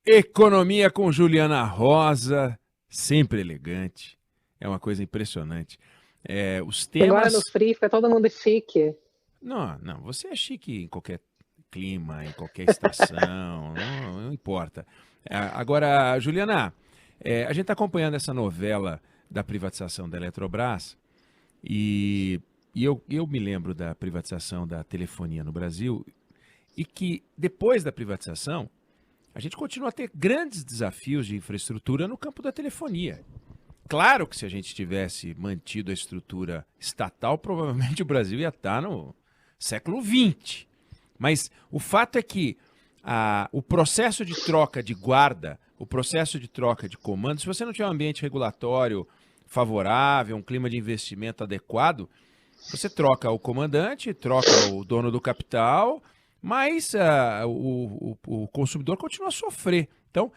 Economia com Juliana Rosa, sempre elegante. É uma coisa impressionante. Os Agora temas. no frio fica todo mundo chique. Não, não, você é chique em qualquer clima, em qualquer estação, não importa. Agora, Juliana, a gente está acompanhando essa novela da privatização da Eletrobras e, e eu me lembro da privatização da telefonia no Brasil e que depois da privatização a gente continua a ter grandes desafios de infraestrutura no campo da telefonia. Claro que se a gente tivesse mantido a estrutura estatal, provavelmente o Brasil ia estar no século XX. Mas o fato é que o processo de troca de guarda, o processo de troca de comando, se você não tiver um ambiente regulatório favorável, um clima de investimento adequado, você troca o comandante, troca o dono do capital, mas o consumidor continua a sofrer. Então,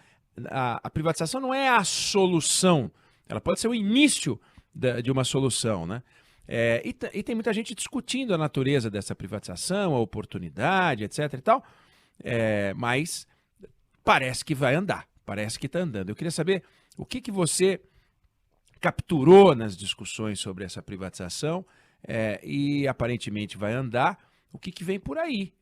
a privatização não é a solução, ela pode ser o início de uma solução, né? E tem muita gente discutindo a natureza dessa privatização, a oportunidade, etc. e tal, mas parece que vai andar, parece que está andando. Eu queria saber o que você capturou nas discussões sobre essa privatização e aparentemente vai andar. O que vem por aí?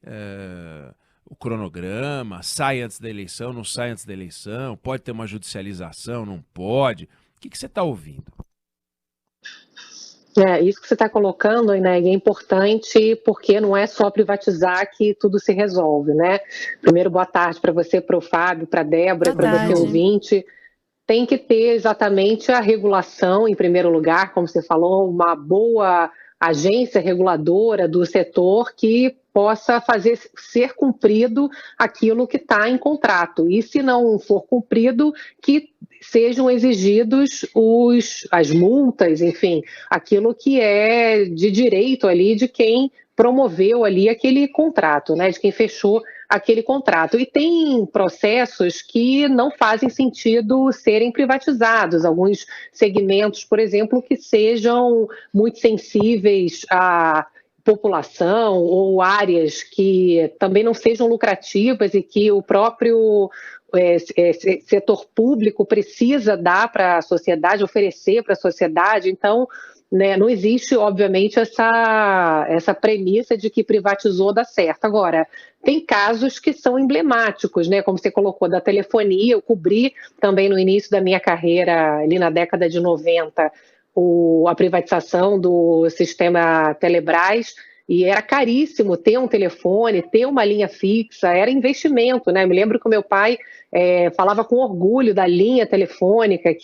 O cronograma, sai antes da eleição, não sai antes da eleição, pode ter uma judicialização, não pode. O que você está ouvindo? Isso que você está colocando, né, é importante porque não é só privatizar que tudo se resolve, né? Primeiro, boa tarde para você, para o Fábio, para a Débora, para você ouvinte. Tem que ter exatamente a regulação, em primeiro lugar, como você falou, uma boa agência reguladora do setor que possa fazer ser cumprido aquilo que está em contrato. E se não for cumprido, que sejam exigidos as multas, enfim, aquilo que é de direito ali de quem promoveu ali aquele contrato, né, de quem fechou aquele contrato. E tem processos que não fazem sentido serem privatizados, alguns segmentos, por exemplo, que sejam muito sensíveis à população ou áreas que também não sejam lucrativas e que o próprio setor público precisa dar para a sociedade, oferecer para a sociedade. Então, né, não existe, obviamente, essa premissa de que privatizou dá certo. Agora, tem casos que são emblemáticos, né? Como você colocou, da telefonia. Eu cobri também no início da minha carreira, ali na década de 90, a privatização do sistema Telebrás, e era caríssimo ter um telefone, ter uma linha fixa, era investimento, né? Me lembro que o meu pai falava com orgulho da linha telefônica,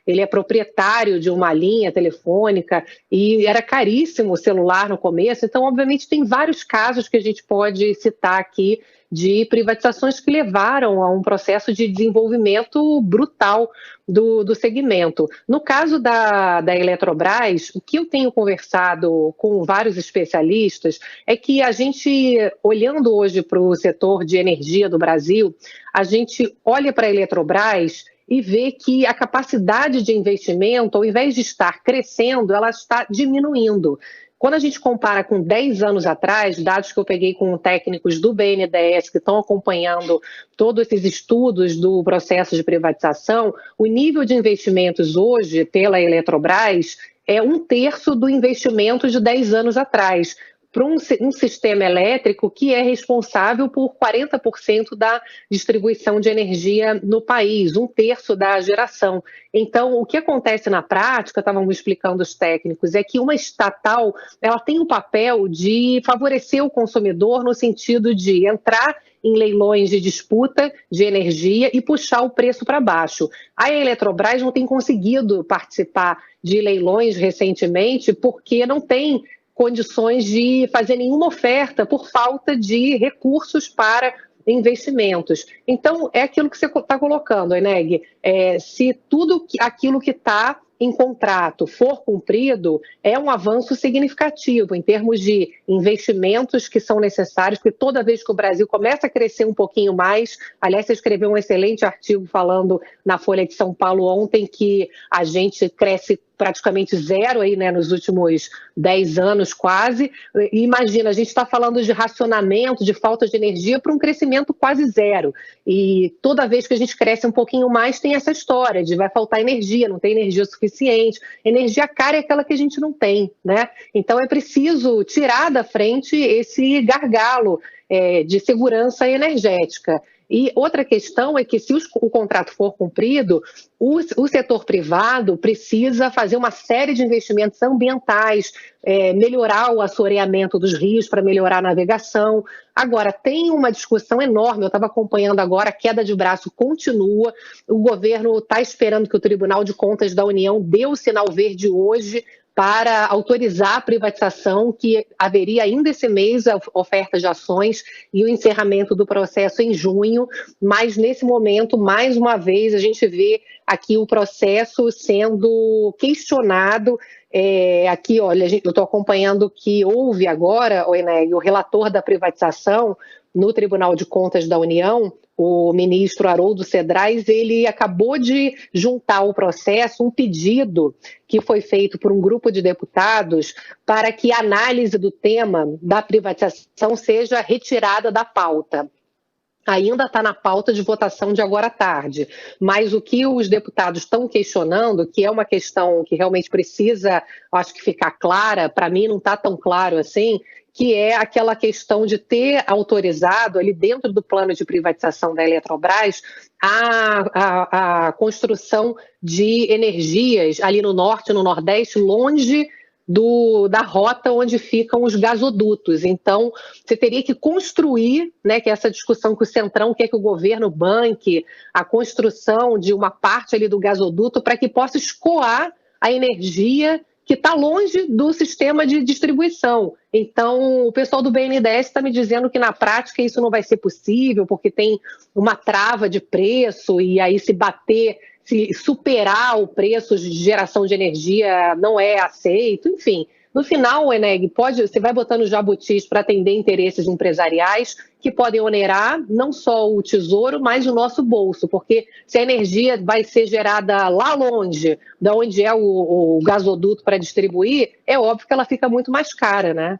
ele é proprietário de uma linha telefônica, e era caríssimo o celular no começo. Então, obviamente, tem vários casos que a gente pode citar aqui de privatizações que levaram a um processo de desenvolvimento brutal do segmento. No caso da Eletrobras, o que eu tenho conversado com vários especialistas é que a gente, olhando hoje para o setor de energia do Brasil, a gente olha para a Eletrobras e vê que a capacidade de investimento, ao invés de estar crescendo, ela está diminuindo. Quando a gente compara com 10 anos atrás, dados que eu peguei com técnicos do BNDES que estão acompanhando todos esses estudos do processo de privatização, o nível de investimentos hoje pela Eletrobras é 1/3 do investimento de 10 anos atrás, para um sistema elétrico que é responsável por 40% da distribuição de energia no país, 1/3 da geração. Então, o que acontece na prática, estavam me explicando os técnicos, é que uma estatal ela tem o papel de favorecer o consumidor no sentido de entrar em leilões de disputa de energia e puxar o preço para baixo. A Eletrobras não tem conseguido participar de leilões recentemente porque não tem condições de fazer nenhuma oferta por falta de recursos para investimentos. Então, é aquilo que você está colocando, Eneg. Se tudo aquilo que está em contrato for cumprido, é um avanço significativo em termos de investimentos que são necessários, porque toda vez que o Brasil começa a crescer um pouquinho mais, aliás, você escreveu um excelente artigo falando na Folha de São Paulo ontem que a gente cresce praticamente zero aí, né, nos últimos 10 anos quase. E imagina, a gente está falando de racionamento, de falta de energia para um crescimento quase zero. E toda vez que a gente cresce um pouquinho mais, tem essa história de vai faltar energia, não tem energia suficiente. Energia cara é aquela que a gente não tem, né? Então é preciso tirar da frente esse gargalo de segurança energética. E outra questão é que, se o contrato for cumprido, o setor privado precisa fazer uma série de investimentos ambientais, melhorar o assoreamento dos rios para melhorar a navegação. Agora, tem uma discussão enorme, eu estava acompanhando agora, a queda de braço continua, o governo está esperando que o Tribunal de Contas da União dê o sinal verde hoje para autorizar a privatização, que haveria ainda esse mês a oferta de ações e o encerramento do processo em junho, mas nesse momento, mais uma vez, a gente vê aqui o processo sendo questionado. Aqui, olha, eu estou acompanhando que houve agora, Eneg, o relator da privatização no Tribunal de Contas da União, o ministro Haroldo Cedrais, ele acabou de juntar ao processo um pedido que foi feito por um grupo de deputados para que a análise do tema da privatização seja retirada da pauta. Ainda está na pauta de votação de agora à tarde, mas o que os deputados estão questionando, que é uma questão que realmente precisa, acho que ficar clara, para mim não está tão claro assim, que é aquela questão de ter autorizado ali dentro do plano de privatização da Eletrobras a construção de energias ali no norte e no nordeste, longe da rota onde ficam os gasodutos. Então, você teria que construir, né, que é essa discussão que o Centrão quer que o governo banque, a construção de uma parte ali do gasoduto para que possa escoar a energia que está longe do sistema de distribuição. Então, o pessoal do BNDES está me dizendo que, na prática, isso não vai ser possível, porque tem uma trava de preço, e aí se superar o preço de geração de energia não é aceito, enfim. No final, Eneg, você vai botando jabutis para atender interesses empresariais que podem onerar não só o tesouro, mas o nosso bolso, porque se a energia vai ser gerada lá longe, de onde é o gasoduto para distribuir, é óbvio que ela fica muito mais cara, né?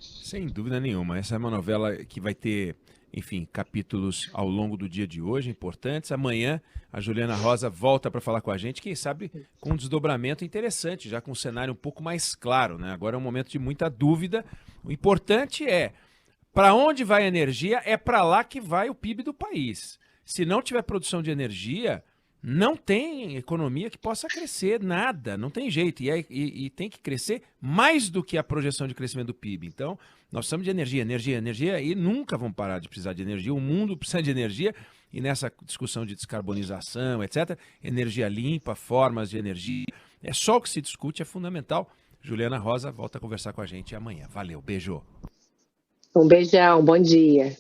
Sem dúvida nenhuma. Essa é uma novela que vai ter, enfim, capítulos ao longo do dia de hoje importantes. Amanhã a Juliana Rosa volta para falar com a gente, quem sabe com um desdobramento interessante, já com um cenário um pouco mais claro, né? Agora é um momento de muita dúvida. O importante é, para onde vai a energia, é para lá que vai o PIB do país. Se não tiver produção de energia, não tem economia que possa crescer, nada, não tem jeito. E tem que crescer mais do que a projeção de crescimento do PIB. Então, nós precisamos de energia, e nunca vamos parar de precisar de energia. O mundo precisa de energia, e nessa discussão de descarbonização, etc., energia limpa, formas de energia, é só o que se discute, é fundamental. Juliana Rosa volta a conversar com a gente amanhã. Valeu, beijo. Um beijão, bom dia.